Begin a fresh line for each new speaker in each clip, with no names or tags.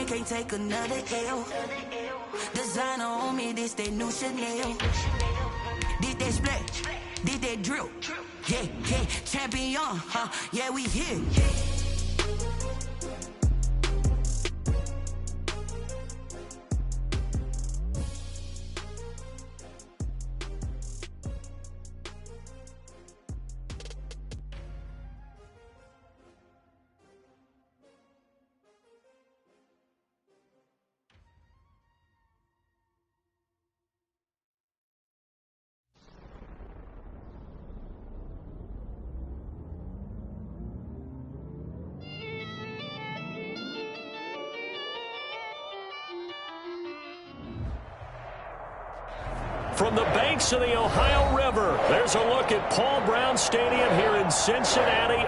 can't take another L. Designer on me, this they new Chanel. Did they splash? Did they drill? Yeah, yeah, champion, huh? Yeah, we here.
From the banks of the Ohio River, there's a look at Paul Brown Stadium here in Cincinnati.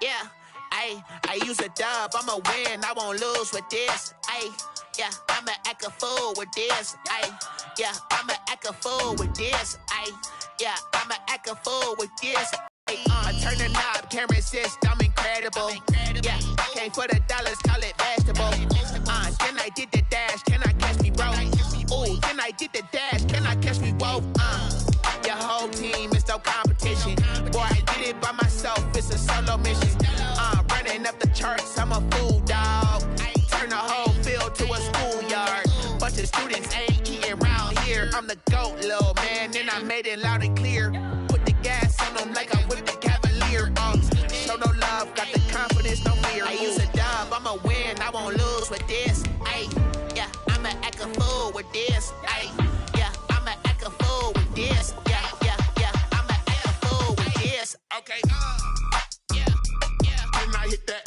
Yeah, I use a dub, I'ma win, I won't lose with this. Yeah, I'ma act a fool with this. Yeah, I'ma act a fool with this. Yeah, I'ma act a fool with this. I turn the knob, camera assist, I'm incredible. Yeah, came for the dollars, call it vegetable. Then I did the dash, can I catch me, bro? Ooh, then I did the dash, can I catch me, whoa? Your whole team is no competition. Boy, I did it by myself, it's a solo mission. Running up the charts, I'm a fool, dog. Turn the whole field to a schoolyard. Bunch of students ain't eating around here. I'm the GOAT, little man, and I made it loud and clear. Put the gas on them like I whipped the Cavalier. Show no love, got the confidence, no fear. I use a dub, I'ma win, I won't lose with this. Yeah, I'ma act a fool with this. Yeah, I'ma act a fool with this. Yeah, I'ma act a fool with this. Okay, yeah, can I hit that?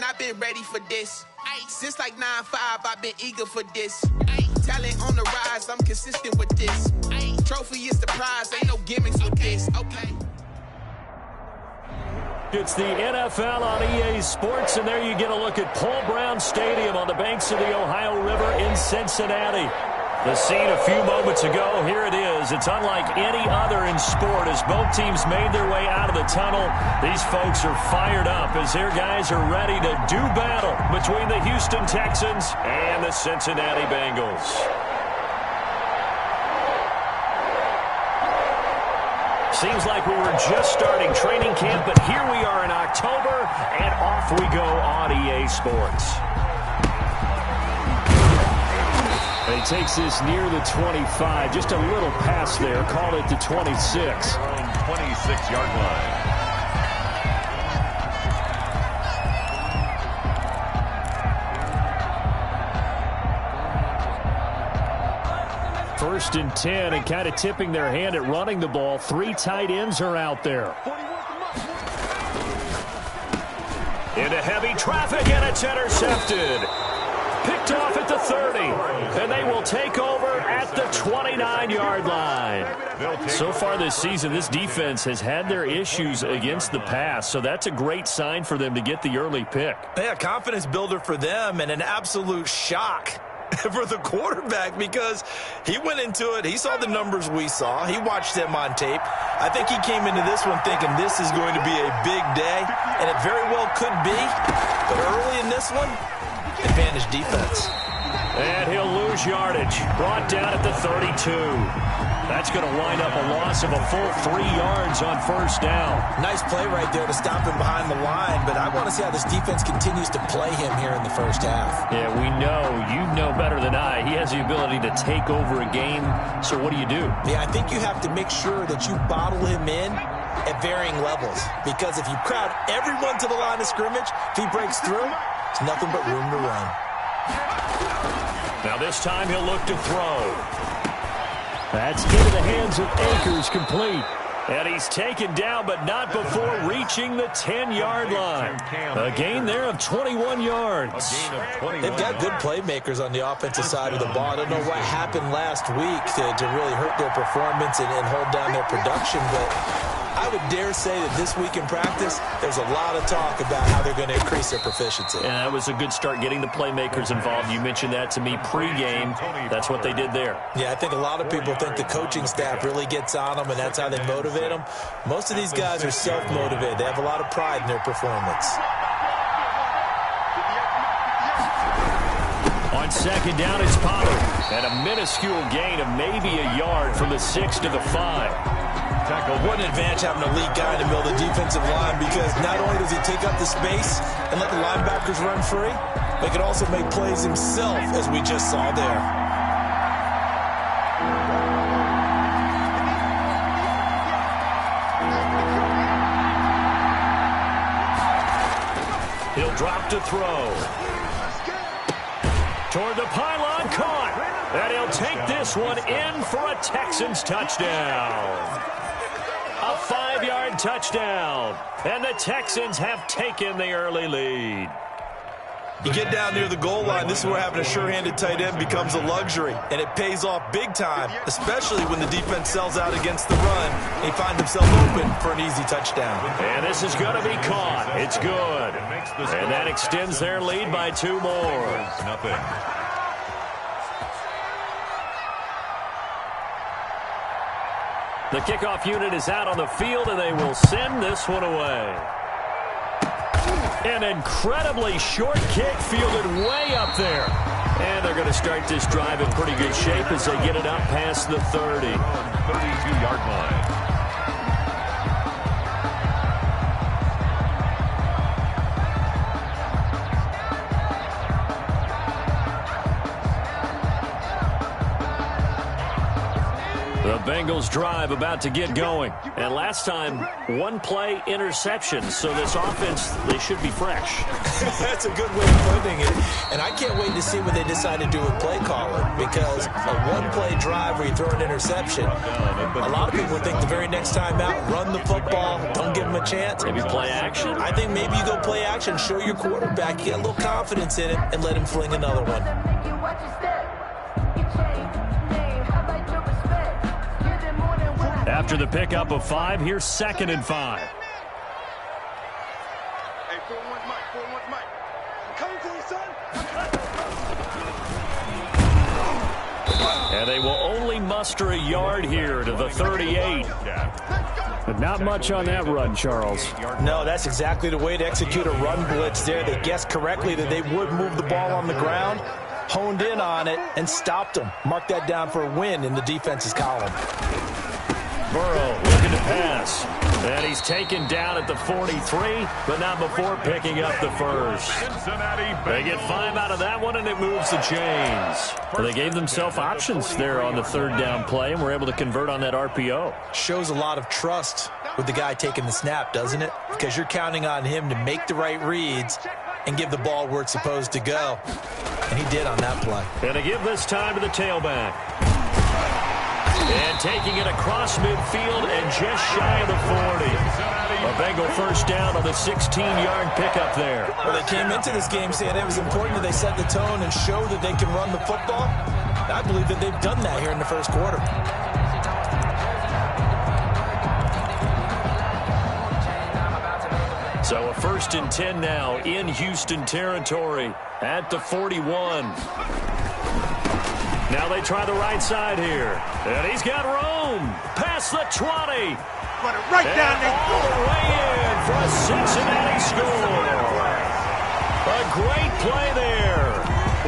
I've been ready for this. Since like 9-5, I've been eager for this. Talent on the rise, I'm consistent with this. Trophy is the prize, ain't no gimmicks with this. Okay.
It's the NFL on EA Sports, and there you get a look at Paul Brown Stadium on the banks of the Ohio River in Cincinnati. The scene a few moments ago, here it is. It's unlike any other in sport as both teams made their way out of the tunnel. These folks are fired up as their guys are ready to do battle between the Houston Texans and the Cincinnati Bengals. Seems like we were just starting training camp, but here we are in October, and off we go on EA Sports. He takes this near the 25, just a little pass there, called it the 26.
26-yard line.
First and 10, and kind of tipping their hand at running the ball. 3 tight ends are out there. Into heavy traffic, and it's intercepted. Picked off at the 30, and they will take over at the 29-yard line. So far this season, this defense has had their issues against the pass, so that's a great sign for them to get the early pick.
Yeah, confidence builder for them and an absolute shock for the quarterback because he went into it. He saw the numbers we saw. He watched them on tape. I think he came into this one thinking this is going to be a big day, and it very well could be. But early in this one, advantage defense.
And he'll lose yardage. Brought down at the 32. That's going to wind up a loss of a full 3 yards on first down.
Nice play right there to stop him behind the line, but I want to see how this defense continues to play him here in the first half.
Yeah, we know. You know better than I. He has the ability to take over a game, so what do you do?
Yeah, I think you have to make sure that you bottle him in at varying levels, because if you crowd everyone to the line of scrimmage, if he breaks through, it's nothing but room to run.
Now this time he'll look to throw. That's into the hands of Akers, complete. And he's taken down, but not before reaching the 10-yard line. A gain there of 21 yards.
They've got good playmakers on the offensive side of the ball. I don't know what happened last week to really hurt their performance and hold down their production, but I would dare say that this week in practice, there's a lot of talk about how they're going to increase their proficiency.
And that was a good start getting the playmakers involved. You mentioned that to me pregame. That's what they did there.
Yeah, I think a lot of people think the coaching staff really gets on them, and that's how they motivate them. Most of these guys are self-motivated. They have a lot of pride in their performance.
On second down, it's Pollard. And a minuscule gain of maybe a yard from the 6 to the 5.
What an advantage having an elite guy in the middle of the defensive line, because not only does he take up the space and let the linebackers run free, but he can also make plays himself, as we just saw there.
He'll drop to throw. Toward the pylon, caught. And he'll take this one in for a Texans touchdown. A 5-yard touchdown. And the Texans have taken the early lead.
You get down near the goal line, this is where having a sure-handed tight end becomes a luxury, and it pays off big time, especially when the defense sells out against the run and he finds himself open for an easy touchdown.
And this is going to be caught. It's good. And that extends their lead by 2 more. The kickoff unit is out on the field, and they will send this one away. An incredibly short kick fielded way up there. And they're going to start this drive in pretty good shape as they get it up past the 30.
32-yard line.
The Bengals drive about to get going. And last time, 1-play interception. So this offense, they should be fresh.
That's a good way of putting it. And I can't wait to see what they decide to do with play calling, because a 1-play drive where you throw an interception, a lot of people think the very next time out, run the football, don't give them a chance.
Maybe play action.
I think maybe you go play action, show your quarterback, you get a little confidence in it, and let him fling another one.
After the pickup of 5, here's 2nd and 5. And they will only muster a yard here to the 38. But not much on that run, Charles.
No, that's exactly the way to execute a run blitz there. They guessed correctly that they would move the ball on the ground, honed in on it, and stopped them. Mark that down for a win in the defense's column.
Burrow looking to pass. And he's taken down at the 43, but not before picking up the first. They get 5 out of that one, and it moves the chains. Well, they gave themselves options there on the 3rd down play, and were able to convert on that RPO.
Shows a lot of trust with the guy taking the snap, doesn't it? Because you're counting on him to make the right reads and give the ball where it's supposed to go. And he did on that play.
And to give this time to the tailback. And taking it across midfield and just shy of the 40. A Bengal first down on the 16-yard pickup there.
Well, they came into this game saying it was important that they set the tone and show that they can run the football. I believe that they've done that here in the first quarter.
So a 1st and 10 now in Houston territory at the 41. Now they try the right side here. And he's got room. Past the 20.
Run it right down there.
All the way in for a Cincinnati score. A great play there.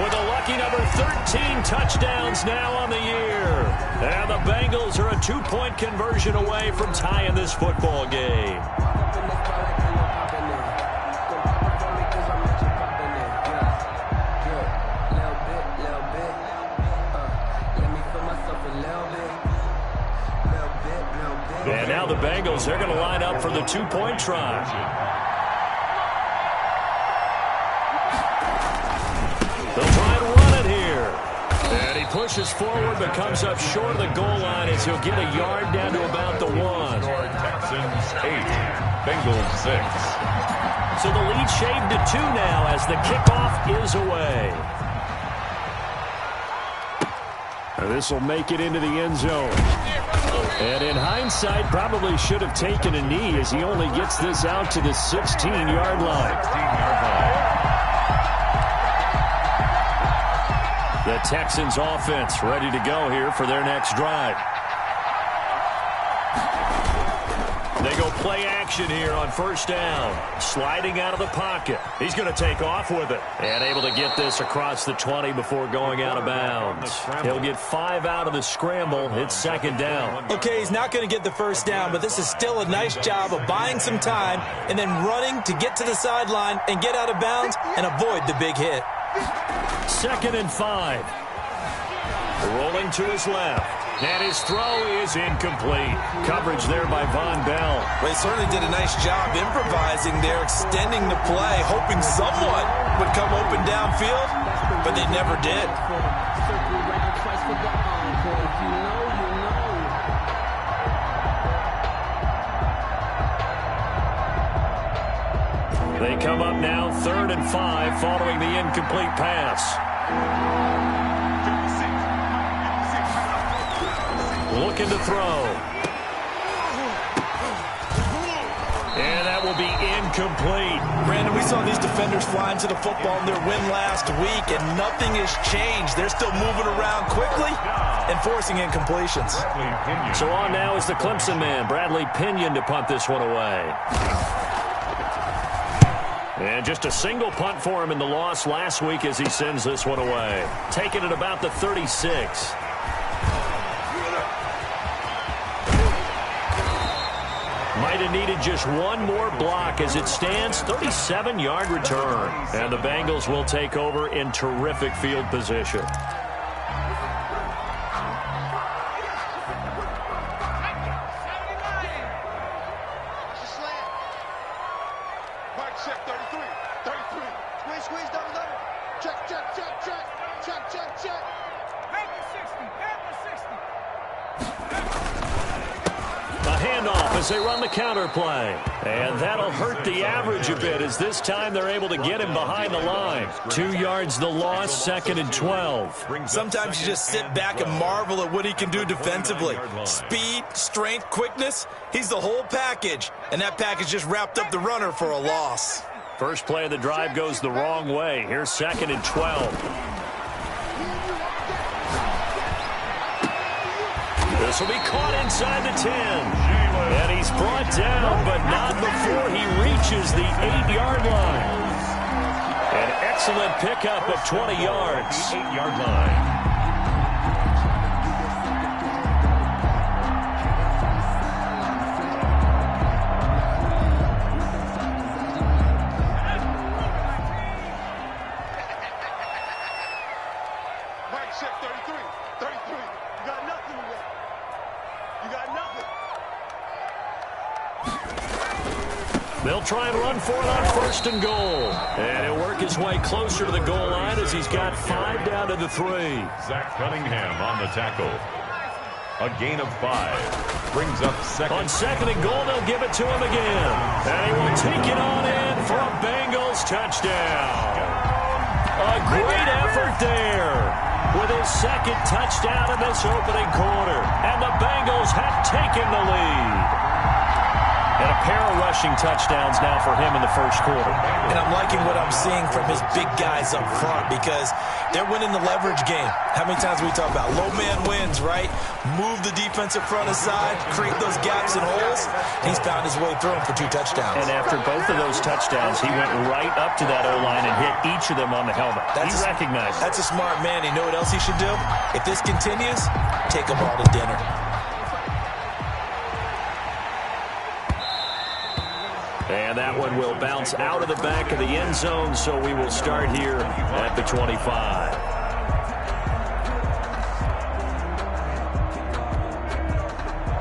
With a lucky number 13 touchdowns now on the year. And the Bengals are a 2-point conversion away from tying this football game. And now the Bengals, they're going to line up for the 2-point try. They'll try to run it here. And he pushes forward but comes up short of the goal line as he'll get a yard down to about the 1.
Texans 8, Bengals 6.
So the lead shaved to 2 now as the kickoff is away. This will make it into the end zone. And in hindsight, probably should have taken a knee as he only gets this out to the 16-yard line. The Texans offense ready to go here for their next drive. They go play action here on first down. Sliding out of the pocket. He's going to take off with it. And able to get this across the 20 before going out of bounds. He'll get 5 out of the scramble. It's second down.
Okay, he's not going to get the first down, but this is still a nice job of buying some time and then running to get to the sideline and get out of bounds and avoid the big hit.
2nd and 5. Rolling to his left. And his throw is incomplete. Coverage there by Von Bell.
They certainly did a nice job improvising there, extending the play, hoping someone would come open downfield, but they never did.
They come up now 3rd and 5 following the incomplete pass. Looking to throw. And that will be incomplete.
Brandon, we saw these defenders fly into the football in their win last week, and nothing has changed. They're still moving around quickly and forcing incompletions.
So on now is the Clemson man, Bradley Pinion, to punt this one away. And just a single punt for him in the loss last week as he sends this one away. Taking it about the 36. Might have needed just one more block as it stands. 37-yard return. And the Bengals will take over in terrific field position. As they run the counter play. And that'll hurt the average a bit as this time they're able to get him behind the line. 2 yards the loss, 2nd and 12.
Sometimes you just sit back and marvel at what he can do defensively. Speed, strength, quickness, he's the whole package. And that package just wrapped up the runner for a loss.
First play of the drive goes the wrong way. Here's 2nd and 12. This will be caught inside the 10. And he's brought down, but not before he reaches the 8-yard line. An excellent pickup of 20 yards.
8-yard line.
They'll try and run for it on 1st and goal. And he'll work his way closer to the goal line as he's got 5 down to the 3.
Zach Cunningham on the tackle. A gain of 5. Brings up 2nd.
On 2nd and goal, they'll give it to him again. And he will take it on in for a Bengals touchdown. A great effort there with his 2nd touchdown in this opening quarter. And the Bengals have taken the lead. And a pair of rushing touchdowns now for him in the first quarter.
And I'm liking what I'm seeing from his big guys up front because they're winning the leverage game. How many times we talk about low man wins, right? Move the defensive front aside, create those gaps and holes. He's found his way through them for 2 touchdowns.
And after both of those touchdowns, he went right up to that O-line and hit each of them on the helmet. He recognized it.
That's a smart man. You know what else he should do? If this continues, take them all to dinner.
And that one will bounce out of the back of the end zone, so we will start here at the 25.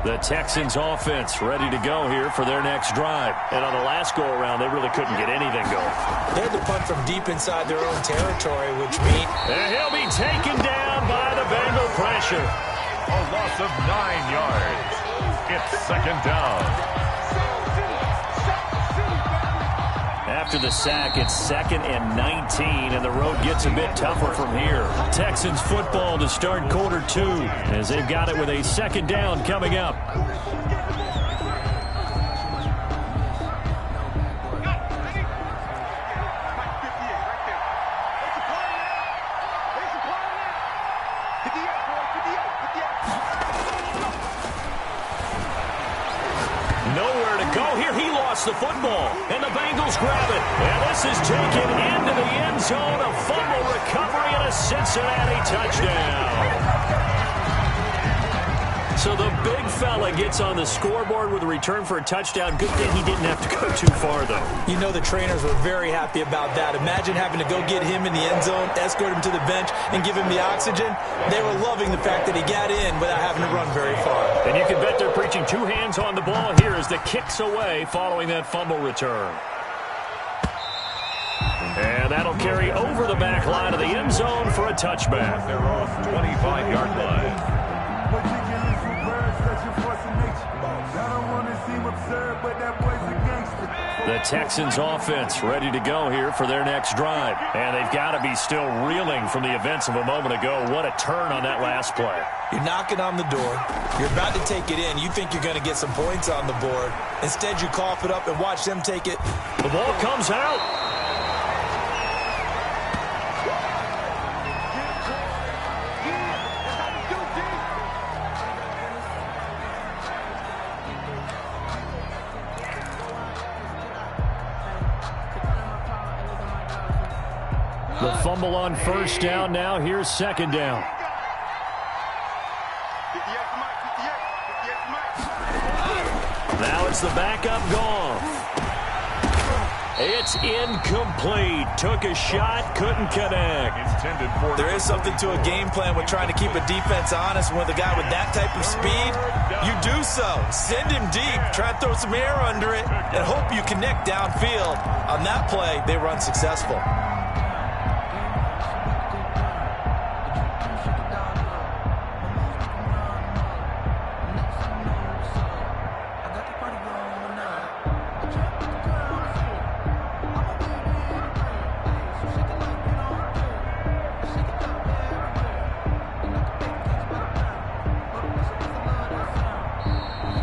The Texans offense ready to go here for their next drive. And on the last go-around, they really couldn't get anything going.
They had to punt from deep inside their own territory, which means...
And he'll be taken down by the Bengal pressure.
A loss of 9 yards. It's 2nd down.
After the sack, it's 2nd and 19, and the road gets a bit tougher from here. Texans football to start quarter 2, as they've got it with a 2nd down coming up. Nowhere to go here. He lost the football, and the Bengals grab it. And this is taken into the end zone. A fumble recovery and a Cincinnati touchdown. So the big fella gets on the scoreboard with a return for a touchdown. Good thing he didn't have to go too far, though.
You know the trainers were very happy about that. Imagine having to go get him in the end zone, escort him to the bench, and give him the oxygen. They were loving the fact that he got in without having to run very far.
And you can bet they're preaching 2 hands on the ball here as the kick's away following that fumble return. And that'll carry over the back line of the end zone for a touchback.
They're off 25-yard line.
The Texans offense ready to go here for their next drive. And they've got to be still reeling from the events of a moment ago. What a turn on that last play.
You're knocking on the door. You're about to take it in. You think you're going to get some points on the board. Instead, you cough it up and watch them take it.
The ball comes out. The fumble on first down. Now here's 2nd down. Now it's the backup Goff. It's incomplete. Took a shot, couldn't connect.
There is something to a game plan with trying to keep a defense honest. With a guy with that type of speed, you do so. Send him deep, try and throw some air under it, and hope you connect downfield. On that play, they run successful.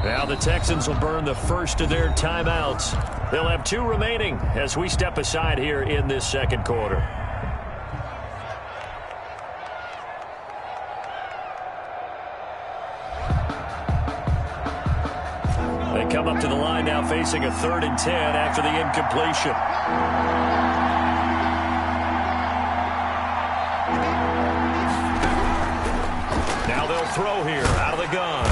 Now the Texans will burn the first of their timeouts. They'll have 2 remaining as we step aside here in this 2nd quarter. They come up to the line now facing a 3rd and 10 after the incompletion. Now they'll throw here out of the gun.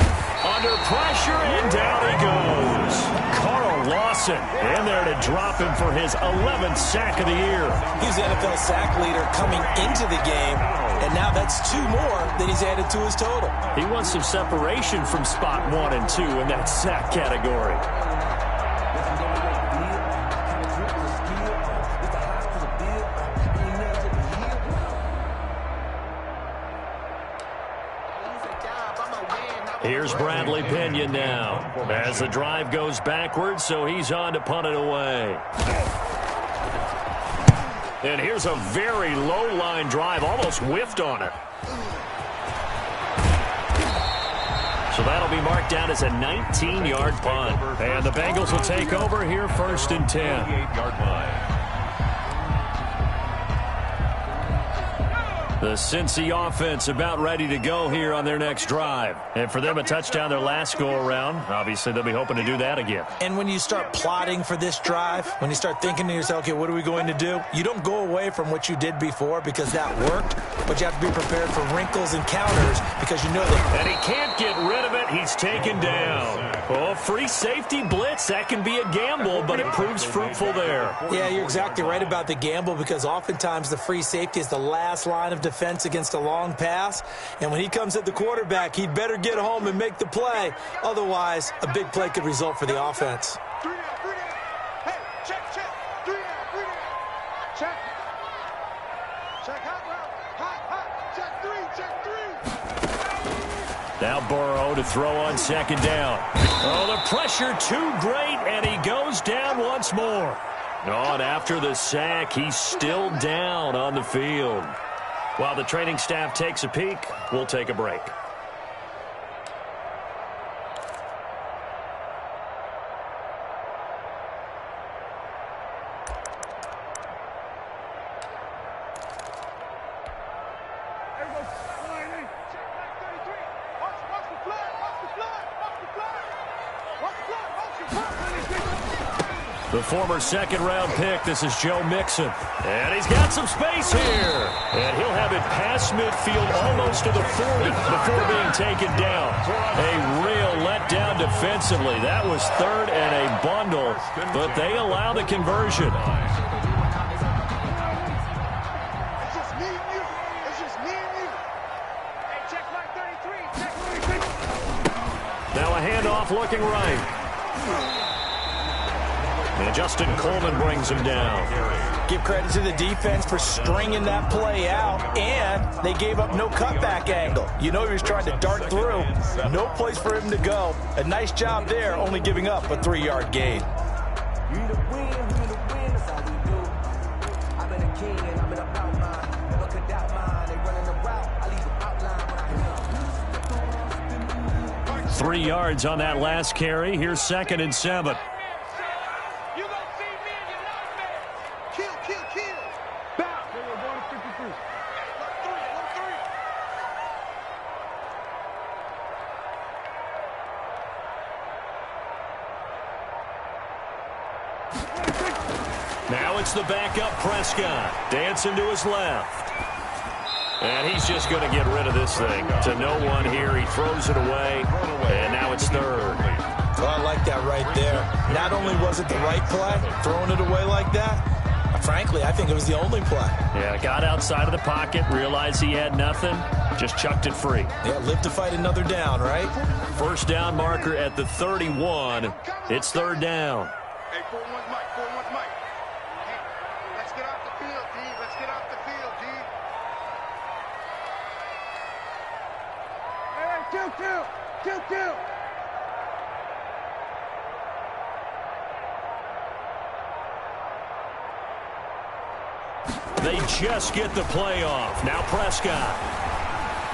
Under pressure, and down he goes. Carl Lawson in there to drop him for his 11th sack of the year.
He's the NFL sack leader coming into the game, and now that's 2 more that he's added to his total.
He wants some separation from spot 1 and 2 in that sack category. Here's Bradley Pinion now as the drive goes backwards, so he's on to punt it away. And here's a very low-line drive, almost whiffed on it. So that'll be marked down as a 19-yard punt. And the Bengals will take over here 1st and 10.
28-yard line.
The Cincy offense about ready to go here on their next drive. And for them, a touchdown their last go-around. Obviously, they'll be hoping to do that again.
And when you start plotting for this drive, when you start thinking to yourself, okay, what are we going to do? You don't go away from what you did before because that worked, but you have to be prepared for wrinkles and counters because you know that.
And he can't get rid of it. He's taken down. Oh, free safety blitz. That can be a gamble, but it proves fruitful there.
Yeah, you're exactly right about the gamble because oftentimes the free safety is the last line of defense against a long pass. And when he comes at the quarterback, he'd better get home and make the play. Otherwise, a big play could result for the offense.
Hey, check. 3 down. Check. Check hot. Check 3.
Now Burrow to throw on 2nd down. Oh, the pressure too great, and he goes down once more. Oh, and after the sack, he's still down on the field. While the training staff takes a peek, we'll take a break. The former second-round pick, this is Joe Mixon. And he's got some space here. And he'll have it past midfield almost to the 40 before being taken down. A real letdown defensively. That was third and a bundle, but they allow the conversion.
It's just me and you. It's just me and you. Hey, check line 33. Check 33.
Now a handoff looking right. And Justin Coleman brings him down.
Give credit to the defense for stringing that play out, and they gave up no cutback angle. You know he was trying to dart through. No place for him to go. A nice job there, only giving up a 3-yard gain.
Three yards on that last carry. Here's 2nd and 7. Now it's the backup Prescott. Dancing to his left. And he's just going to get rid of this thing. To no one here. He throws it away. And now it's 3rd.
Well, I like that right there. Not only was it the right play, throwing it away like that, frankly, I think it was the only play.
Yeah, got outside of the pocket, realized he had nothing, just chucked it free.
Yeah, live to fight another down, right?
First down marker at the 31. It's 3rd down.
Hey, 4-1 Mike, 4-1 Mike. Hey, let's get off the field, D. Let's get off the field, D. Hey, 2-2.
They just get the play off. Now Prescott.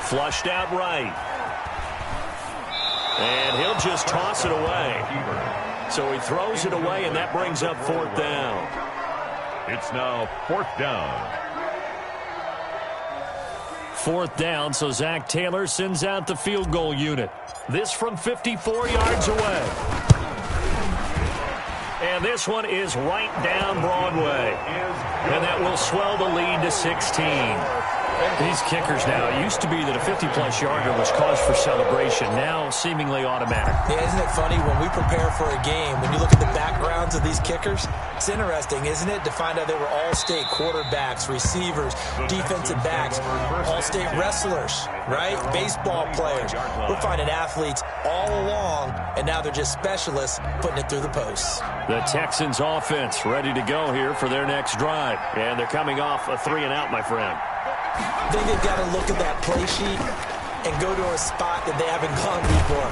Flushed out right. And he'll just toss it away. So he throws it away, and that brings up 4th down.
It's now 4th down.
4th down, so Zach Taylor sends out the field goal unit. This from 54 yards away. And this one is right down Broadway. And that will swell the lead to 16. These kickers now, it used to be that a 50-plus yarder was cause for celebration. Now seemingly automatic.
Yeah, isn't it funny when we prepare for a game, when you look at the backgrounds of these kickers, it's interesting, isn't it, to find out they were all-state quarterbacks, receivers, defensive backs, all-state wrestlers, right? Baseball players. We're finding athletes all along, and now they're just specialists putting it through the posts.
The Texans offense ready to go here for their next drive. And they're coming off a 3-and-out, my friend.
I think they've got to look at that play sheet and go to a spot that they haven't gone before.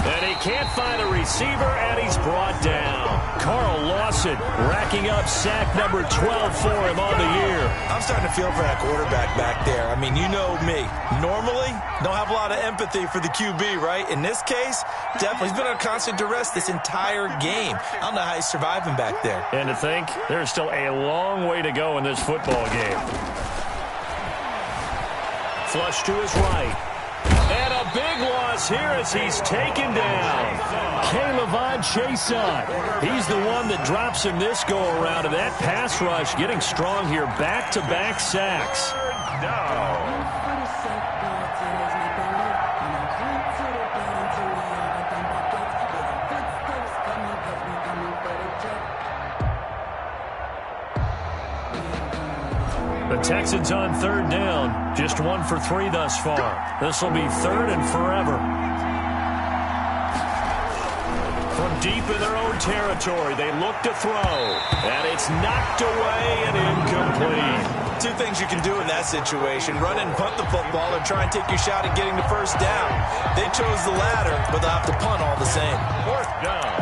And he can't find a receiver, and he's brought down. Carl Lawson racking up sack number 12 for him on the year.
I'm starting to feel for that quarterback back there. I mean, you know me. Normally, don't have a lot of empathy for the QB, right? In this case, definitely he's been on constant duress this entire game. I don't know how he's surviving back there.
And to think, there's still a long way to go in this football game. Flush to his right. And a big loss here as he's taken down. K'Lavon Chaisson. He's the one that drops him this go-around. And that pass rush getting strong here. Back-to-back sacks. The Texans on 3rd down. Just 1 for 3 thus far. This will be 3rd and forever. From deep in their own territory, they look to throw. And it's knocked away and incomplete.
Two things you can do in that situation. Run and punt the football or try and take your shot at getting the first down. They chose the latter, but they'll have to punt all the same.
4th down.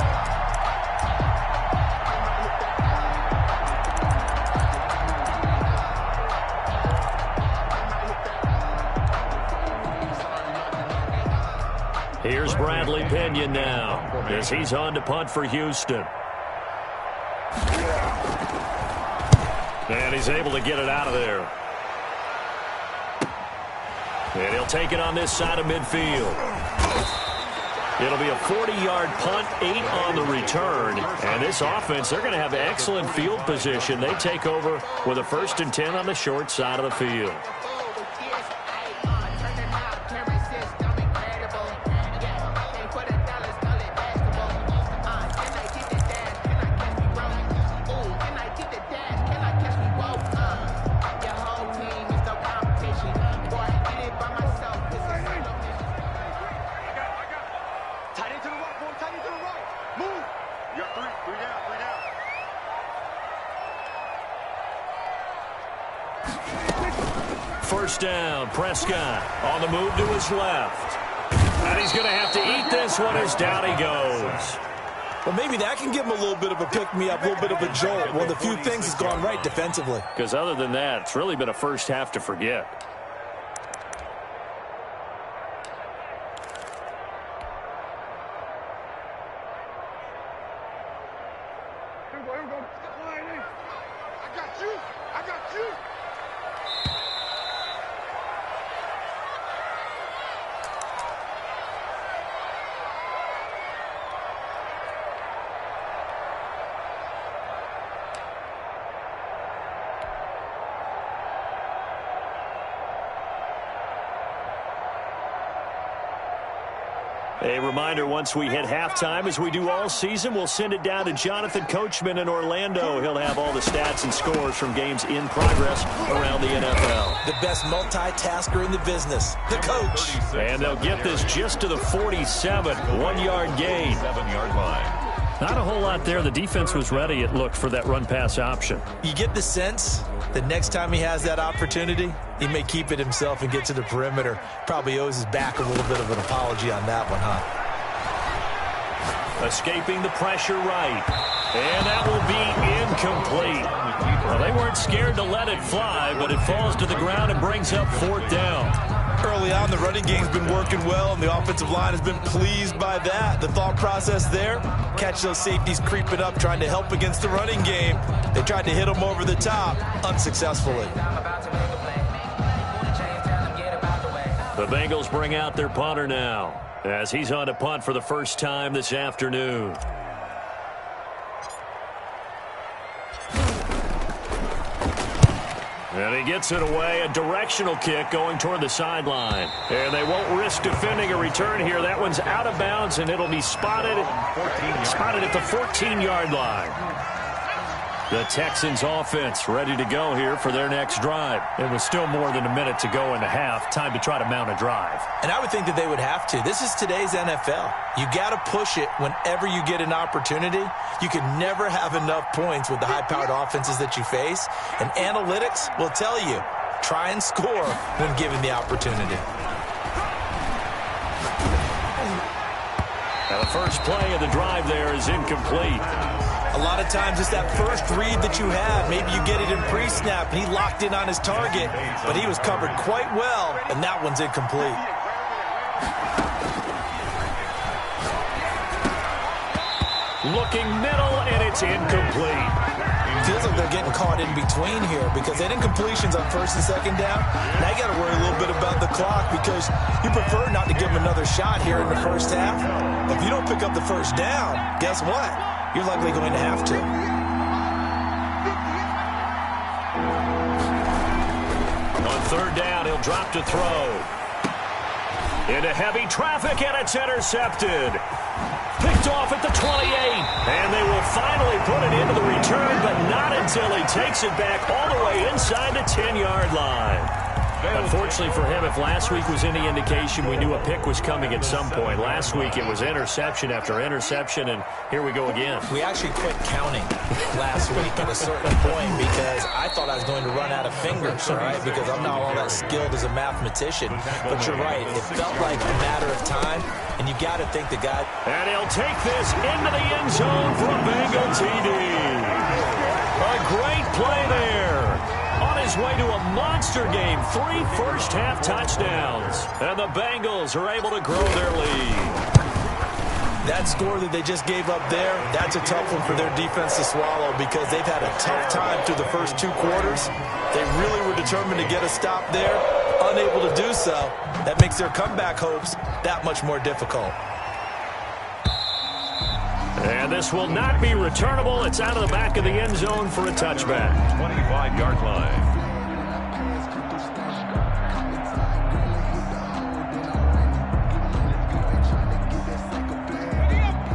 Here's Bradley Pinion now as he's on to punt for Houston. And he's able to get it out of there. And he'll take it on this side of midfield. It'll be a 40-yard punt, 8 on the return. And this offense, they're going to have excellent field position. They take over with a 1st and 10 on the short side of the field. First down, Prescott on the move to his left. And he's going to have to eat this one as down he goes.
Well, maybe that can give him a little bit of a pick-me-up, a little bit of a jolt. One of the few things has gone right defensively.
Because other than that, it's really been a first half to forget. A reminder, once we hit halftime, as we do all season, we'll send it down to Jonathan Coachman in Orlando. He'll have all the stats and scores from games in progress around the NFL.
The best multitasker in the business, the coach.
And they'll get this just to the 47, 1-yard gain.
7-yard line.
Not a whole lot there. The defense was ready, it looked, for that run-pass option.
You get the sense that next time he has that opportunity, he may keep it himself and get to the perimeter. Probably owes his back a little bit of an apology on that one, huh?
Escaping the pressure right. And that will be incomplete. Well, they weren't scared to let it fly, but it falls to the ground and brings up 4th down.
Early on, the running game's been working well, and the offensive line has been pleased by that. The thought process there, catch those safeties creeping up, trying to help against the running game. They tried to hit them over the top, unsuccessfully.
The Bengals bring out their punter now, as he's on to punt for the first time this afternoon. And he gets it away, a directional kick going toward the sideline. And they won't risk defending a return here. That one's out of bounds, and it'll be spotted at the 14-yard line. The Texans offense ready to go here for their next drive. It was still more than a minute to go in the half. Time to try to mount a drive.
And I would think that they would have to. This is today's NFL. You got to push it whenever you get an opportunity. You can never have enough points with the high-powered offenses that you face. And analytics will tell you, try and score when given the opportunity.
Now the first play of the drive there is incomplete.
A lot of times it's that first read that you have. Maybe you get it in pre-snap, and he locked in on his target, but he was covered quite well, and that one's incomplete.
Looking middle, and it's incomplete.
Feels like they're getting caught in between here because they had incompletions on 1st and 2nd down. Now you got to worry a little bit about the clock because you prefer not to give them another shot here in the first half. If you don't pick up the first down, guess what? You're likely going to have to.
On 3rd down, he'll drop to throw. Into heavy traffic, and it's intercepted. Picked off at the 28. And they will finally put it into the return, but not until he takes it back all the way inside the 10-yard line. Unfortunately for him, if last week was any indication, we knew a pick was coming at some point. Last week it was interception after interception, and here we go again.
We actually quit counting last week at a certain point because I thought I was going to run out of fingers, all right, because I'm not all that skilled as a mathematician. But you're right. It felt like a matter of time, and you got to think the guy.
And he'll take this into the end zone for a Bengal TD. A great play there. On his way to a monster game. 3 first-half touchdowns. And the Bengals are able to grow their lead.
That score that they just gave up there, that's a tough one for their defense to swallow because they've had a tough time through the first 2 quarters. They really were determined to get a stop there, unable to do so. That makes their comeback hopes that much more difficult.
And this will not be returnable. It's out of the back of the end zone for a touchback.
25-yard line.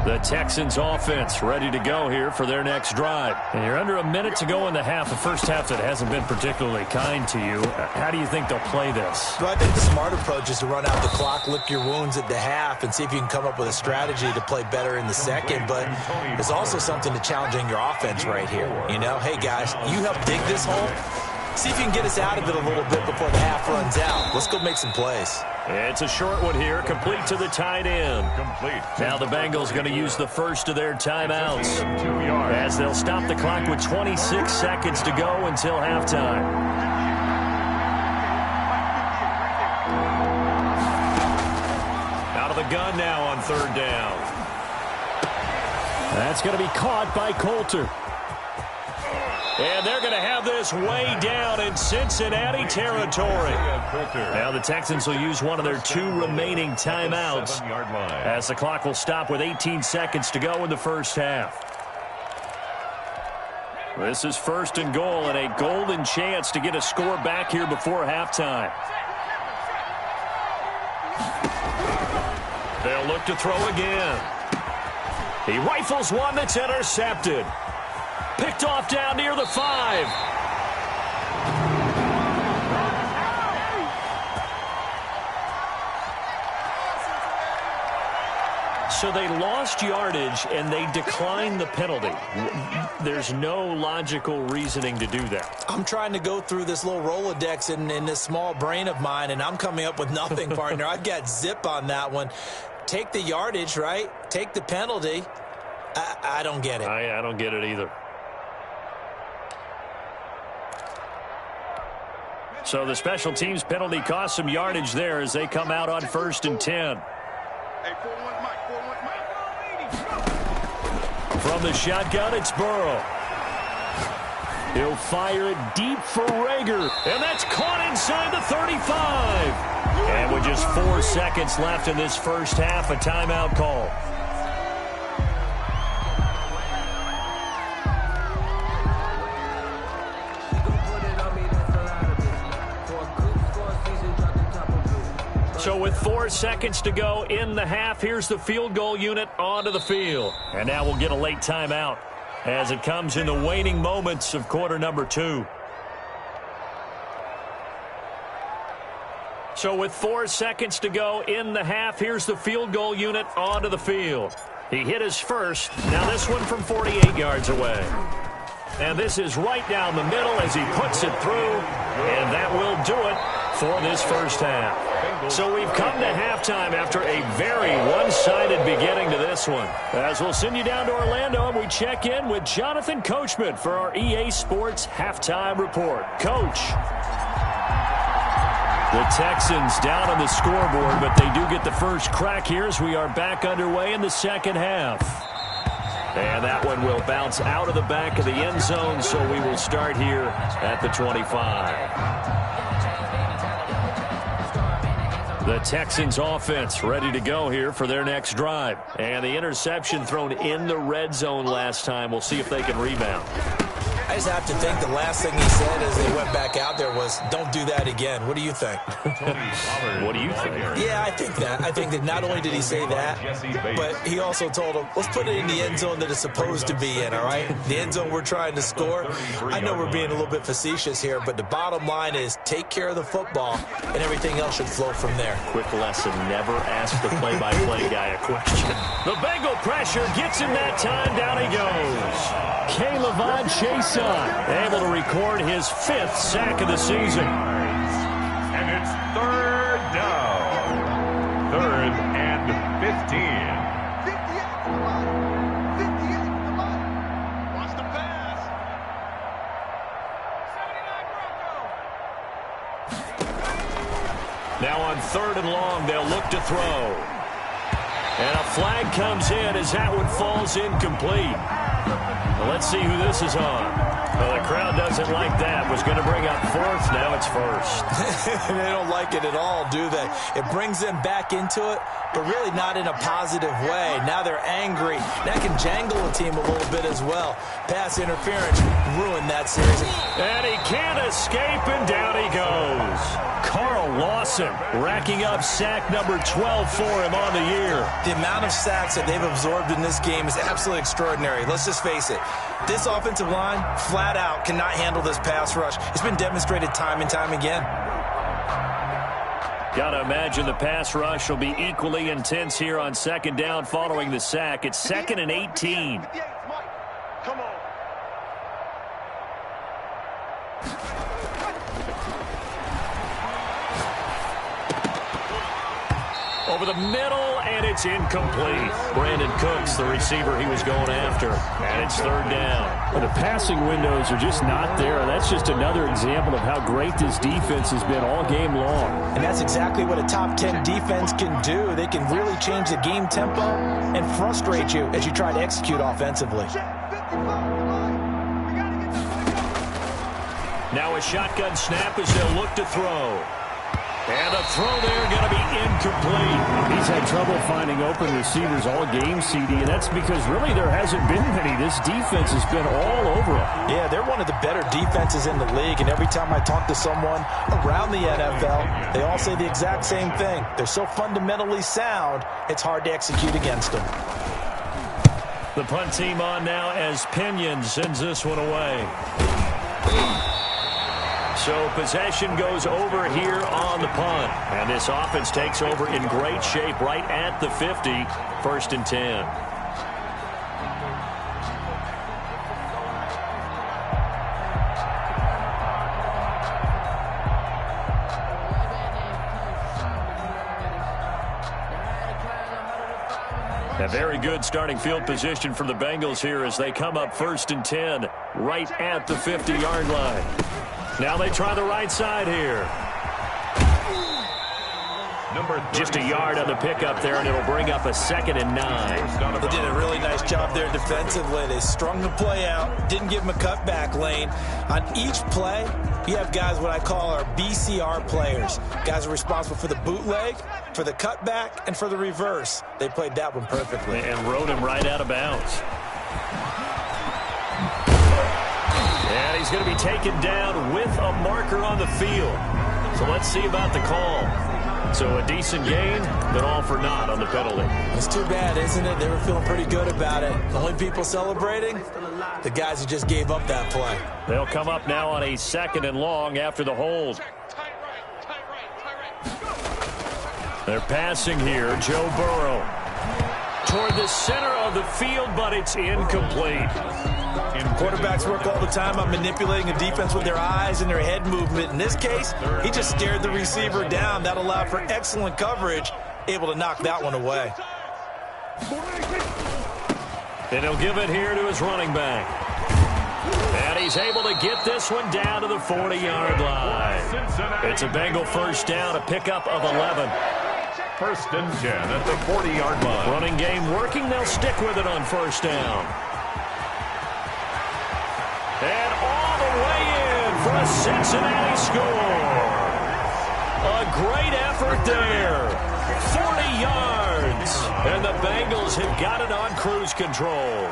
The Texans offense ready to go here for their next drive. And you're under a minute to go in the half, a first half that hasn't been particularly kind to you. How do you think they'll play this?
Well, I think the smart approach is to run out the clock, lick your wounds at the half, and see if you can come up with a strategy to play better in the second. But there's also something to challenging your offense right here. You know, hey, guys, you help dig this hole. See if you can get us out of it a little bit before the half runs out. Let's go make some plays.
It's a short one here, complete to the tight end.
Complete.
Now the Bengals going to use the first of their timeouts
2 yards.
as they'll stop the clock with 26 seconds to go until halftime. Out of the gun now on 3rd down. That's going to be caught by Coulter. And they're going to have this way down in Cincinnati territory. Now the Texans will use one of their 2 remaining timeouts as the clock will stop with 18 seconds to go in the first half. This is 1st and goal and a golden chance to get a score back here before halftime. They'll look to throw again. He rifles one that's intercepted. Picked off down near the 5. So they lost yardage and they declined the penalty. There's no logical reasoning to do that.
I'm trying to go through this little Rolodex in this small brain of mine, and I'm coming up with nothing, partner. I've got zip on that one. Take the yardage, right? Take the penalty. I don't get it.
I don't get it either. So the special teams penalty cost some yardage there as they come out on 1st and 10. From the shotgun, it's Burrow. He'll fire it deep for Rager. And that's caught inside the 35. And with just 4 seconds left in this first half, a timeout call. So with 4 seconds to go in the half, here's the field goal unit onto the field. And now we'll get a late timeout as it comes in the waning moments of quarter number 2. So with 4 seconds to go in the half, here's the field goal unit onto the field. He hit his first. Now this one from 48 yards away. And this is right down the middle as he puts it through. And that will do it for this first half. So we've come to halftime after a very one-sided beginning to this one. As we'll send you down to Orlando and we check in with Jonathan Coachman for our EA Sports Halftime Report. Coach. The Texans down on the scoreboard, but they do get the first crack here as we are back underway in the second half. And that one will bounce out of the back of the end zone, so we will start here at the 25. The Texans offense ready to go here for their next drive. And the interception thrown in the red zone last time. We'll see if they can rebound.
I just have to think the last thing he said as they went back out there was, don't do that again. What do you think?
What do you think?
Yeah, I think that. I think that not only did he say that, but he also told them, let's put it in the end zone that it's supposed to be in, all right? The end zone we're trying to score. I know we're being a little bit facetious here, but the bottom line is take care of the football, and everything else should flow from there.
Quick lesson, never ask the play-by-play guy a question. The Bengal pressure gets him that time. Down he goes. Caleb Chason able to record his 5th sack of the season.
And it's 3rd down. 3rd and 15.
58, come on. 58, come on. Watch the pass. 79 Broncos.
Now on 3rd and long, they'll look to throw. And a flag comes in as that one falls incomplete. Well, let's see who this is on. Well, the crowd doesn't like that. Was going to bring up 4th. Now it's 1st.
They don't like it at all, do they? It brings them back into it, but really not in a positive way. Now they're angry. That can jangle a team a little bit as well. Pass interference ruined that series.
And he can't escape, and down he goes. Carl Lawson racking up sack number 12 for him on the year.
The amount of sacks that they've absorbed in this game is absolutely extraordinary. Let's just face it. This offensive line, flat out, cannot handle this pass rush. It's been demonstrated time and time again.
Got to imagine the pass rush will be equally intense here on 2nd down following the sack. It's 2nd and 18.
Come on.
Over the middle, and it's incomplete. Brandon Cooks, the receiver he was going after. And it's 3rd down.
Well, the passing windows are just not there. That's just another example of how great this defense has been all game long.
And that's exactly what a top 10 defense can do. They can really change the game tempo and frustrate you as you try to execute offensively.
Now a shotgun snap as they'll look to throw. And a throw there going to be incomplete.
He's had trouble finding open receivers all game, CD, and that's because really there hasn't been many. This defense has been all over them.
Yeah, they're one of the better defenses in the league, and every time I talk to someone around the NFL, they all say the exact same thing. They're so fundamentally sound, it's hard to execute against them.
The punt team on now as Pinion sends this one away. So possession goes over here on the punt. And this offense takes over in great shape right at the 50. 1st and 10. A very good starting field position for the Bengals here as they come up 1st and 10 right at the 50-yard line. Now they try the right side here. Just a yard on the pickup there, and it'll bring up a 2nd and 9.
They did a really nice job there defensively. They strung the play out, didn't give them a cutback lane. On each play, you have guys what I call our BCR players. Guys are responsible for the bootleg, for the cutback, and for the reverse. They played that one perfectly.
And rode him right out of bounds. And he's going to be taken down with a marker on the field. So let's see about the call. So a decent gain, but all for naught on the penalty.
It's too bad, isn't it? They were feeling pretty good about it. The only people celebrating, the guys who just gave up that play.
They'll come up now on a 2nd and long after the hold. They're passing here. Joe Burrow toward the center of the field, but it's incomplete.
Quarterbacks work all the time on manipulating a defense with their eyes and their head movement. In this case, he just stared the receiver down. That allowed for excellent coverage, able to knock that one away.
And he'll give it here to his running back. And he's able to get this one down to the 40-yard line. It's a Bengal 1st down, a pickup of 11.
1st and 10 at the 40-yard line.
Running game working. They'll stick with it on 1st down. And all the way in for a Cincinnati score. A great effort there. 40 yards. And the Bengals have got it on cruise control.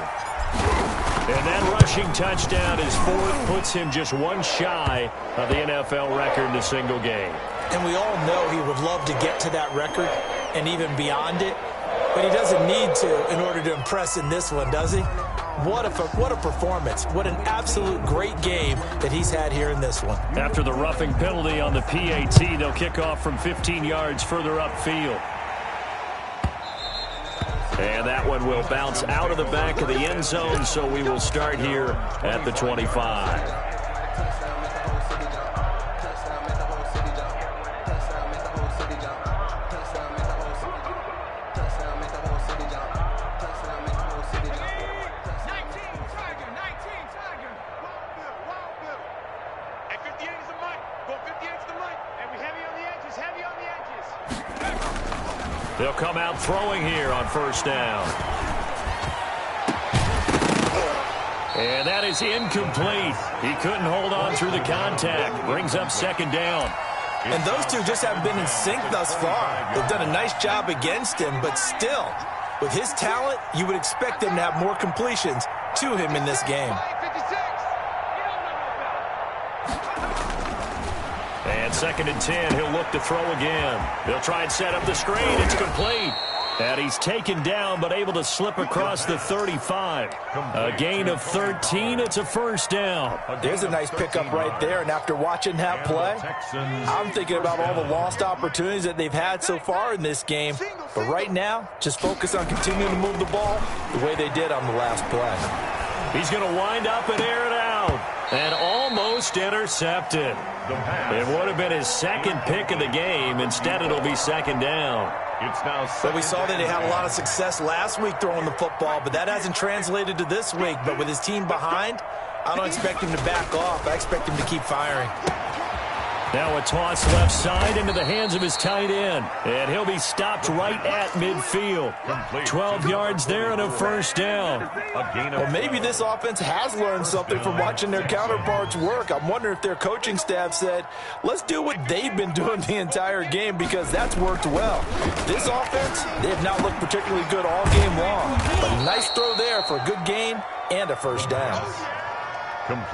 And that rushing touchdown is 4th, puts him just one shy of the NFL record in a single game.
And we all know he would love to get to that record and even beyond it. But he doesn't need to in order to impress in this one, does he? What a performance. What an absolute great game that he's had here in this one.
After the roughing penalty on the PAT, they'll kick off from 15 yards further upfield. And that one will bounce out of the back of the end zone, so we will start here at the 25.
Heavy on the edges.
They'll come out throwing here on first down. And that is incomplete. He couldn't hold on through the contact. Brings up second down.
And those two just haven't been in sync thus far. They've done a nice job against him, but still, with his talent, you would expect them to have more completions to him in this game.
And second and 10, he'll look to throw again. They'll try and set up the screen. It's complete. And he's taken down, but able to slip across the 35. A gain of 13. It's a first down.
There's a nice pickup right there. And after watching that play, I'm thinking about all the lost opportunities that they've had so far in this game. But right now, just focus on continuing to move the ball the way they did on the last play.
He's going to wind up and air it out. And almost intercepted. It would have been his second pick of the game. Instead, it'll be second down.
It's now
so we saw that they had a lot of success last week throwing the football, but that hasn't translated to this week. But with his team behind, I don't expect him to back off. I expect him to keep firing.
Now a toss left side into the hands of his tight end. And he'll be stopped right at midfield. 12 yards there and a first down.
Well, maybe this offense has learned something from watching their counterparts work. I'm wondering if their coaching staff said, let's do what they've been doing the entire game, because that's worked well. This offense, they have not looked particularly good all game long. But a nice throw there for a good gain and a first down.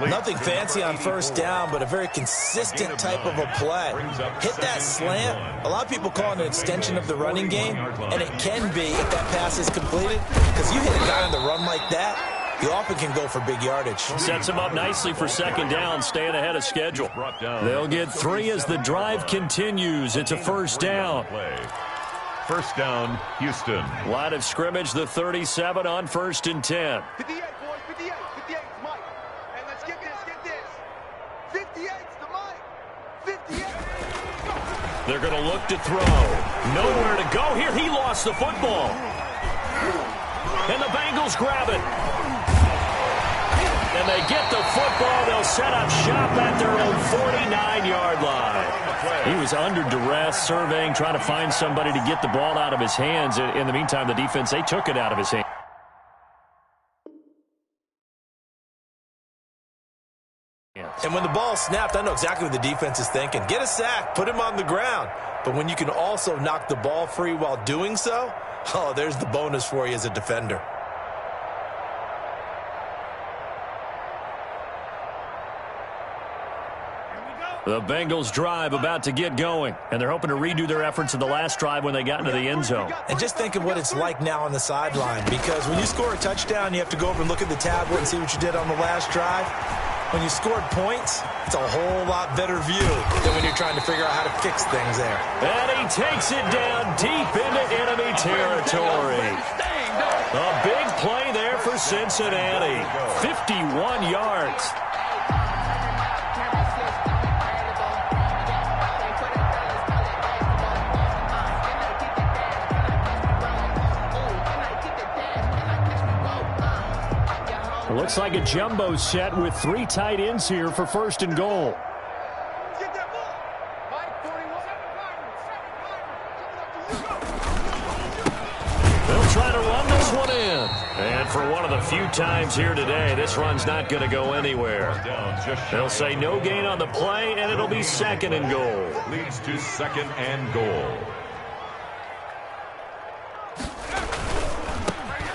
Nothing fancy on first down, but a very consistent type of a play. Hit that slant. A lot of people call it an extension of the running game, and it can be if that pass is completed, because you hit a guy on the run like that, you often can go for big yardage.
Sets him up nicely for second down, staying ahead of schedule. They'll get 3 as the drive continues. It's a first down.
First down, Houston.
Line of scrimmage, the 37 on first and 10.
58, boys, 58, 58, Mike. And let's get this. 58's the Mike. 58.
They're going to look to throw. Nowhere to go here. He lost the football. And the Bengals grab it. And they get the football. They'll set up shop at their own 49-yard line. He was under duress, surveying, trying to find somebody to get the ball out of his hands. In the meantime, the defense, they took it out of his hands.
And when the ball snapped, I know exactly what the defense is thinking. Get a sack, put him on the ground. But when you can also knock the ball free while doing so, oh, there's the bonus for you as a defender.
The Bengals drive about to get going, and they're hoping to redo their efforts in the last drive when they got into the end zone.
And just think of what it's like now on the sideline, because when you score a touchdown, you have to go over and look at the tablet and see what you did on the last drive. When you scored points, it's a whole lot better view than when you're trying to figure out how to fix things there.
And he takes it down deep into enemy territory. A big play there for Cincinnati. 51 yards. Looks like a jumbo set with 3 tight ends here for first and goal. They'll try to run this one in. And for one of the few times here today, this run's not going to go anywhere. They'll say no gain on the play, and it'll be second and goal.
Leads to second and goal.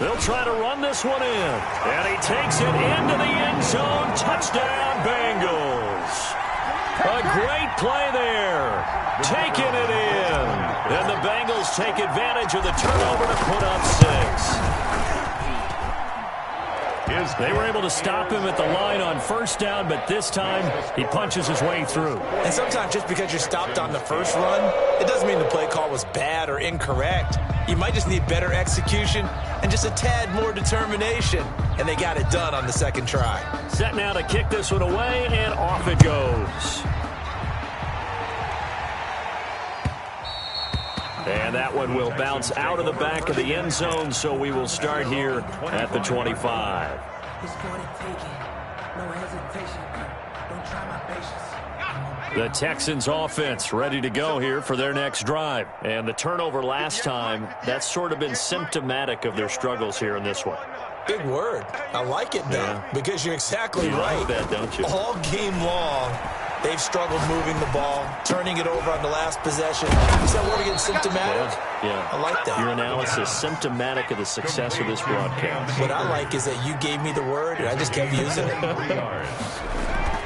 They'll try to run this one in. And he takes it into the end zone. Touchdown, Bengals. A great play there. Taking it in. And the Bengals take advantage of the turnover to put up 6. They were able to stop him at the line on first down, but this time he punches his way through.
And sometimes just because you're stopped on the first run, it doesn't mean the play call was bad or incorrect. You might just need better execution and just a tad more determination. And they got it done on the second try.
Set now to kick this one away, and off it goes. And that one will bounce out of the back of the end zone, so we will start here at the 25.
It's for the taking. No hesitation. Don't try my patience.
The Texans offense ready to go here for their next drive. And the turnover last time, that's sort of been symptomatic of their struggles here in this one.
Big word. I like it, though, because you're exactly right.
Like that, don't you?
All game long, they've struggled moving the ball, turning it over on the last possession. Is that word again, symptomatic?
Yeah.
I like that.
Your analysis, symptomatic of the success of this broadcast.
What I like is that you gave me the word, and I just kept using it.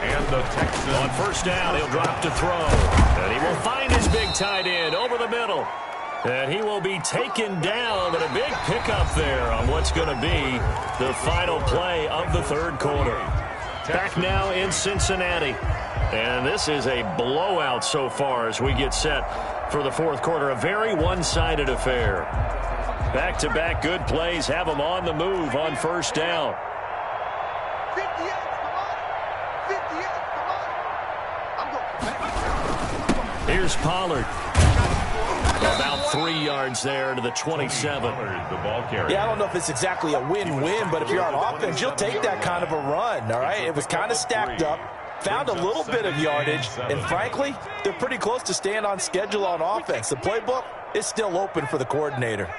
And the Texans.
On first down, he'll drop to throw. And he will find his big tight end over the middle. And he will be taken down, but a big pickup there on what's going to be the final play of the third quarter. Back now in Cincinnati. And this is a blowout so far as we get set for the fourth quarter. A very one-sided affair. Back-to-back good plays have them on the move on first down.
58, come on. 58, come on. I'm going.
Here's Pollard. About 3 yards there to the 27.
Yeah, I don't know if it's exactly a win-win, but if you're on offense, you'll take that kind of a run, all right? It was kind of stacked up, found a little bit of yardage, and frankly, they're pretty close to staying on schedule on offense. The playbook is still open for the coordinator.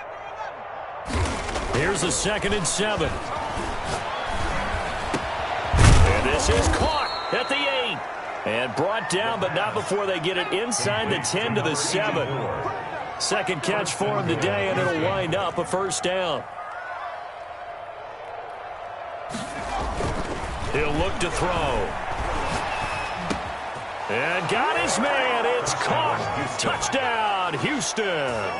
Here's a 2nd and 7. And this is caught at the 8. And brought down, but not before they get it inside the 10 to the 7. Second catch for him today, and it'll wind up a first down. He'll look to throw. And got his man. It's caught. Touchdown, Houston.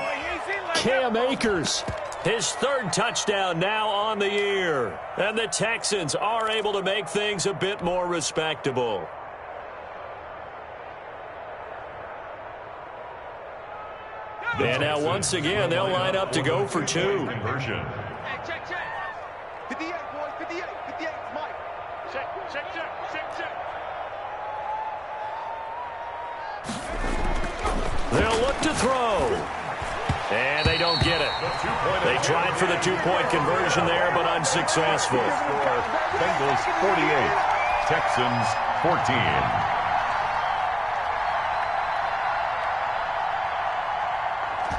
Cam Akers, his 3rd touchdown now on the year. And the Texans are able to make things a bit more respectable. And now once again, they'll line up to go for 2.
Conversion.
Hey, check. 58, boys. 58. 58, Mike. Check.
They'll look to throw. And they don't get it. They tried for the 2-point conversion there, but unsuccessful.
Bengals 48, Texans 14.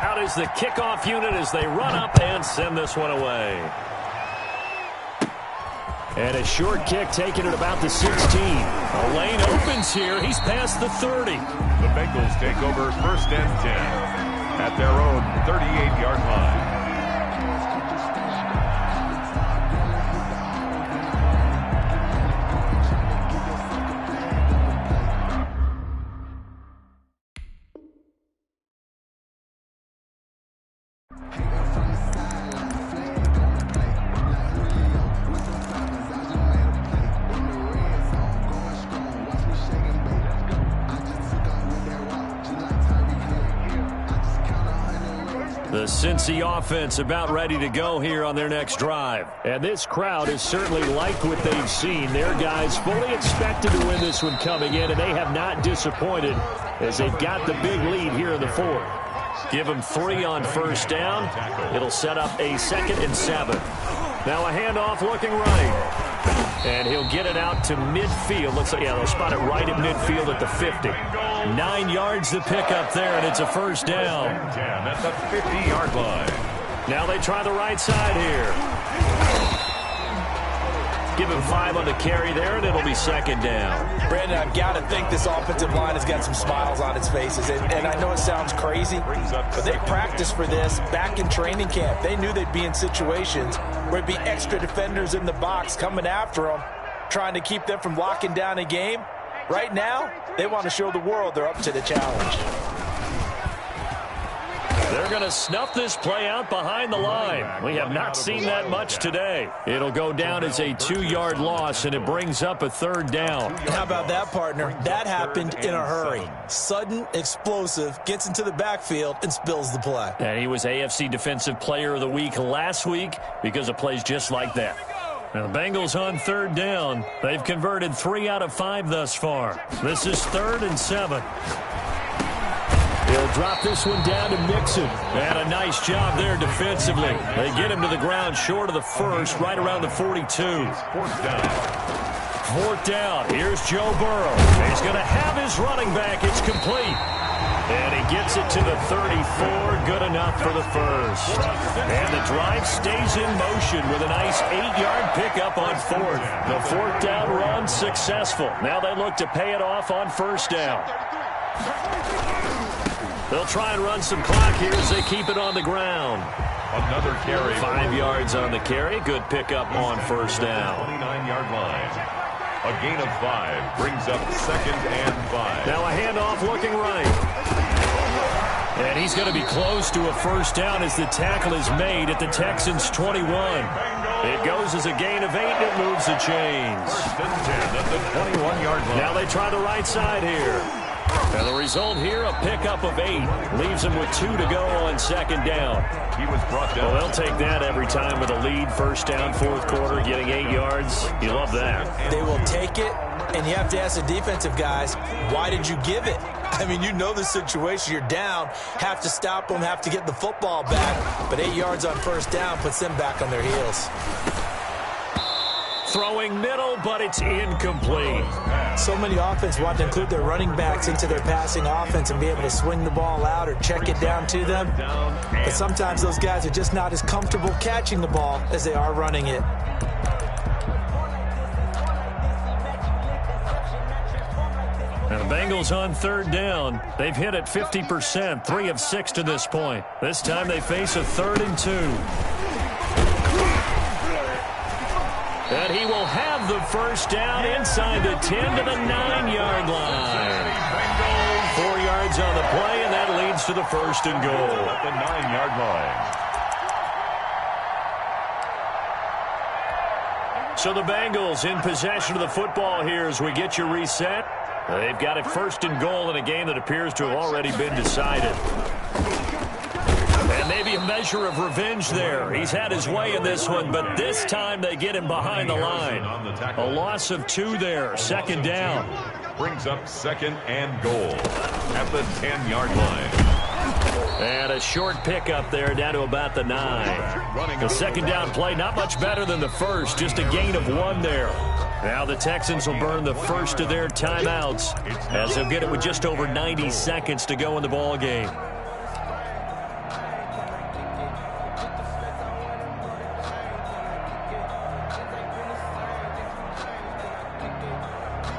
Out is the kickoff unit as they run up and send this one away. And a short kick taken at about the 16. A lane opens here. He's past the 30.
The Bengals take over 1st and 10 at their own 38-yard line.
The Cincy offense about ready to go here on their next drive. And this crowd has certainly liked what they've seen. Their guys fully expected to win this one coming in, and they have not disappointed as they've got the big lead here in the 4th. Give them 3 on first down. It'll set up a 2nd and 7. Now a handoff looking right. And he'll get it out to midfield. Looks like, yeah, they'll spot it right at midfield at the 50. 9 yards to pick up there, and it's a first down.
At the 50-yard line.
Now they try the right side here. Give him 5 on the carry there, and it'll be 2nd down.
Brandon, I've got to think this offensive line has got some smiles on its faces. And I know it sounds crazy, but they practiced for this back in training camp. They knew they'd be in situations where it'd be extra defenders in the box coming after them, trying to keep them from locking down a game. Right now, they want to show the world they're up to the challenge.
They're going to snuff this play out behind the line. We have not seen that much today. It'll go down as a 2-yard loss, and it brings up a 3rd down.
How about that, partner? That happened in a hurry. Sudden, explosive, gets into the backfield, and spills the play.
And he was AFC Defensive Player of the Week last week because of plays just like that. Now the Bengals on 3rd down. They've converted 3 out of 5 thus far. This is 3rd and 7. He'll drop this one down to Mixon. And a nice job there defensively. They get him to the ground short of the 1st, right around the 42.
4th down.
4th down. Here's Joe Burrow. He's going to have his running back. It's complete. And he gets it to the 34. Good enough for the first. And the drive stays in motion with a nice 8-yard pickup on 4th. The 4th down run successful. Now they look to pay it off on 1st down. They'll try and run some clock here as they keep it on the ground.
Another carry.
5 yards on the carry. Good pickup on 1st down.
29-yard line. A gain of 5 brings up 2nd and 5.
Now a handoff looking right. And he's going to be close to a 1st down as the tackle is made at the Texans' 21. It goes as a gain of 8 and it moves the chains.
1st and 10 at the 21-yard line.
Now they try the right side here. And the result here, a pickup of 8. Leaves them with 2 to go on 2nd down.
He was brought down.
Well, they'll take that every time with a lead. 1st down, 4th quarter, getting 8 yards. You love that.
They will take it, and you have to ask the defensive guys, why did you give it? I mean, you know the situation. You're down, have to stop them, have to get the football back. But 8 yards on 1st down puts them back on their heels.
Throwing middle, but it's incomplete.
So many offense want to include their running backs into their passing offense and be able to swing the ball out or check it down to them. But sometimes those guys are just not as comfortable catching the ball as they are running it.
And the Bengals on 3rd down. They've hit it 50%, 3 of 6 to this point. This time they face a 3rd and 2. And he will have the 1st down inside the 10 to the 9-yard line. 4 yards on the play, and that leads to the 1st and goal.
At the 9-yard line.
So the Bengals in possession of the football here as we get you reset. They've got it 1st and goal in a game that appears to have already been decided. And maybe a measure of revenge there. He's had his way in this one, but this time they get him behind the line. A loss of 2 there, 2nd down.
Brings up 2nd and goal at the 10-yard line.
And a short pickup there down to about the 9. The 2nd down play, not much better than the first, just a gain of 1 there. Now the Texans will burn the first of their timeouts as they'll get it with just over 90 seconds to go in the ball game.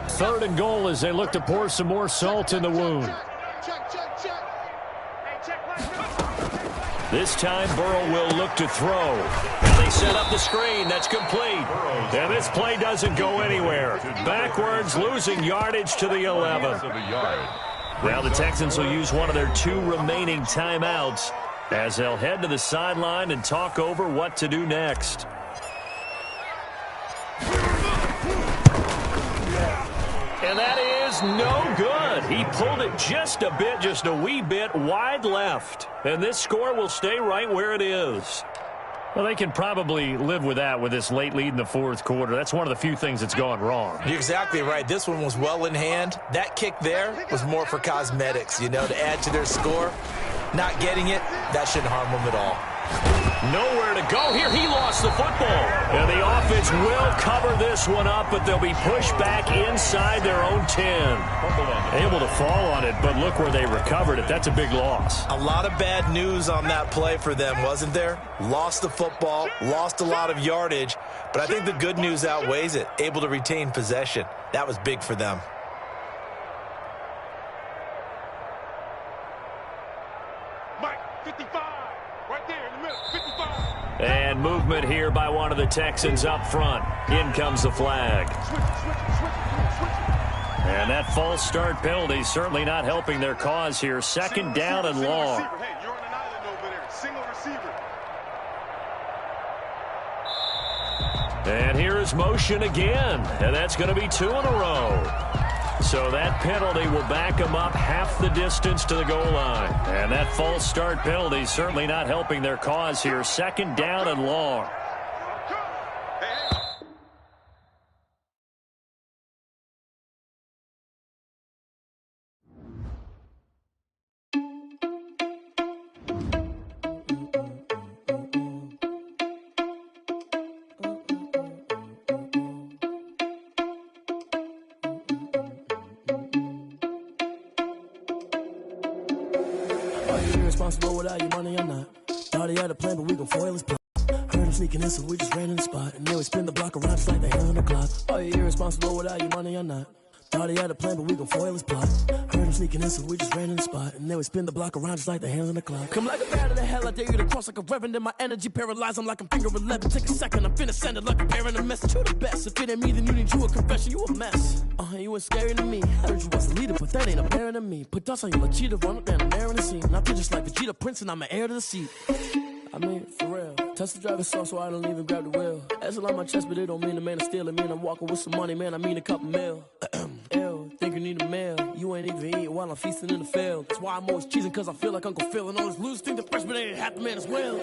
Third and goal as they look to pour some more salt in the wound. This time Burrow will look to throw. And they set up the screen. That's complete. And this play doesn't go anywhere. Backwards, losing yardage to the 11. Now the Texans will use one of their 2 remaining timeouts as they'll head to the sideline and talk over what to do next. And that is no good. He pulled it just a bit, just a wee bit wide left. And this score will stay right where it is. Well, they can probably live with that with this late lead in the 4th quarter. That's one of the few things that's gone wrong.
You're exactly right. This one was well in hand. That kick there was more for cosmetics, you know, to add to their score. Not getting it, that shouldn't harm them at all.
Nowhere to go here. He lost the football. And the offense will cover this one up, but they'll be pushed back inside their own 10. Able to fall on it, but look where they recovered it. That's a big loss.
A lot of bad news on that play for them, wasn't there? Lost the football, lost a lot of yardage, but I think the good news outweighs it. Able to retain possession. That was big for them.
Mike, 55. Right there in the middle, 55.
And movement here by one of the Texans up front. In comes the flag. And that false start penalty certainly not helping their cause here. 2nd down and long.
Hey, you're on an island over there. Single receiver.
And here is motion again. And that's going to be 2 in a row. So that penalty will back them up half the distance to the goal line. And that false start penalty certainly not helping their cause here. 2nd down and long.
irresponsible without your money or not. Thought he had a plan, but we gon' foil his plot. Heard him sneaking in, so we just ran in the spot. And then we spin the block around just like the hand on the clock. Are you irresponsible without your money or not? Thought he had a plan, but we gon' foil his plot. Heard him sneaking in, so we just ran in the spot. And then we spin the block around just like the hands on the clock. Come like a bat of the hell, I dare you to cross like a reverend. And my energy paralyzed, I'm like I'm finger 11. Take a second, I'm finna send it like a parent a message. You the best, if it ain't me, then you need you a confession. You a mess, you ain't scary to me. Heard you was a leader, but that ain't apparent to me. Put dust on you like cheetah, run up down the air in the scene. Now I just like Vegeta Prince, and I'm an heir to the seat. I mean, for real. Touch the driver's sauce so I don't even grab the wheel. That's on my chest, but it don't mean the man is stealing. Mean I'm walking with some money, man, I mean a couple mil. Ew, think you need a meal. You ain't even eating while I'm feasting in the field. That's why I'm always cheesing, cause I feel like Uncle Phil. And all those losers think the freshman ain't half the man as well.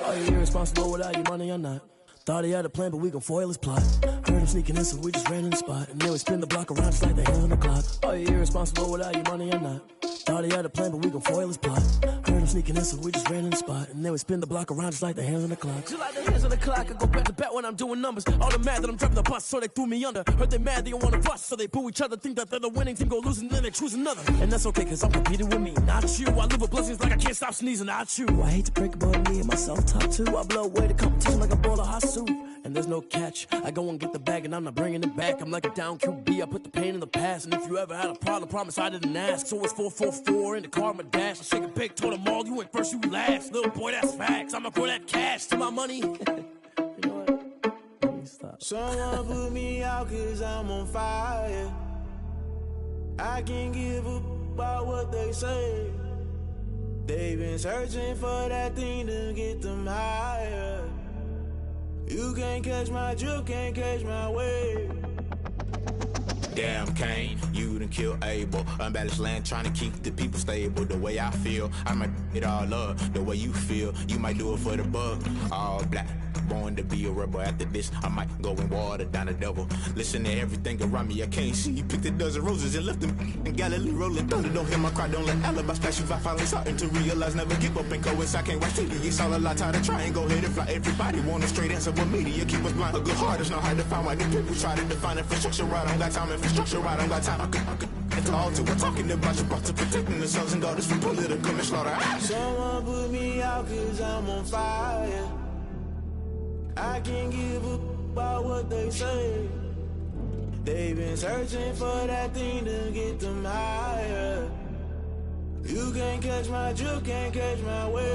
Are you irresponsible without your money or not? Thought he had a plan, but we gon' foil his plot. Heard him sneaking in, so we just ran in the spot. And then we spin the block around just like the hands on the clock. Are you irresponsible without your money or not? Thought he had a plan, but we gon' foil his plot. Heard him sneaking in, so we just ran in the spot. And then we spin the block around just like the hands on the clock. Just like the hands on the clock, I go back to back when I'm doing numbers. All the mad that I'm driving the bus, so they threw me under. Heard they mad, they don't wanna bust, so they boo each other. Think that they're the winning team, go losing, then they choose another. And that's okay, cause I'm competing with me, not you. I live with blessings like I can't stop sneezing, not you. I hate to break about me and myself top two. I blow away the competition like a bowl of hot soup. And there's no catch, I go and get the bag and I'm not bringing it back. I'm like a down QB, I put the pain in the past. And if you ever had a problem, promise I didn't ask. So it's 444 in the car, my dash. I shake a big, told them all, you ain't first, you last. Little boy, that's facts, I'ma pour that cash to my money. You know what? Let me stop.
Someone put me out cause I'm on fire. I can't give up about what they say. They've been searching for that thing to get them higher. You can't catch my drift, can't catch my wave.
Damn, Kane, you done killed Abel. Unbalanced land, trying to keep the people stable. The way I feel, I might it all up. The way you feel, you might do it for the buck. All black, born to be a rebel. After this, I might go and water down the devil. Listen to everything around me, I can't see. Picked a dozen roses and left them in Galilee rolling thunder. Don't hear my cry, don't let alibis pass you. I finally starting to realize, never give up and coincide. Can't watch TV, it's all a lot. Tired of trying, go ahead and fly. Everybody want a straight answer, but media keep us blind. A good heart is not hard to find. Why the people try to define infrastructure right? I don't got time, infrastructure right, I don't got time. I could it's all to. We're talking about you, brought to protecting the sons and daughters from political and slaughter.
Someone put me out cause I'm on fire. I can't give up about what they say. They've been searching for that thing to get them higher. You can't catch my drift, can't catch my wave.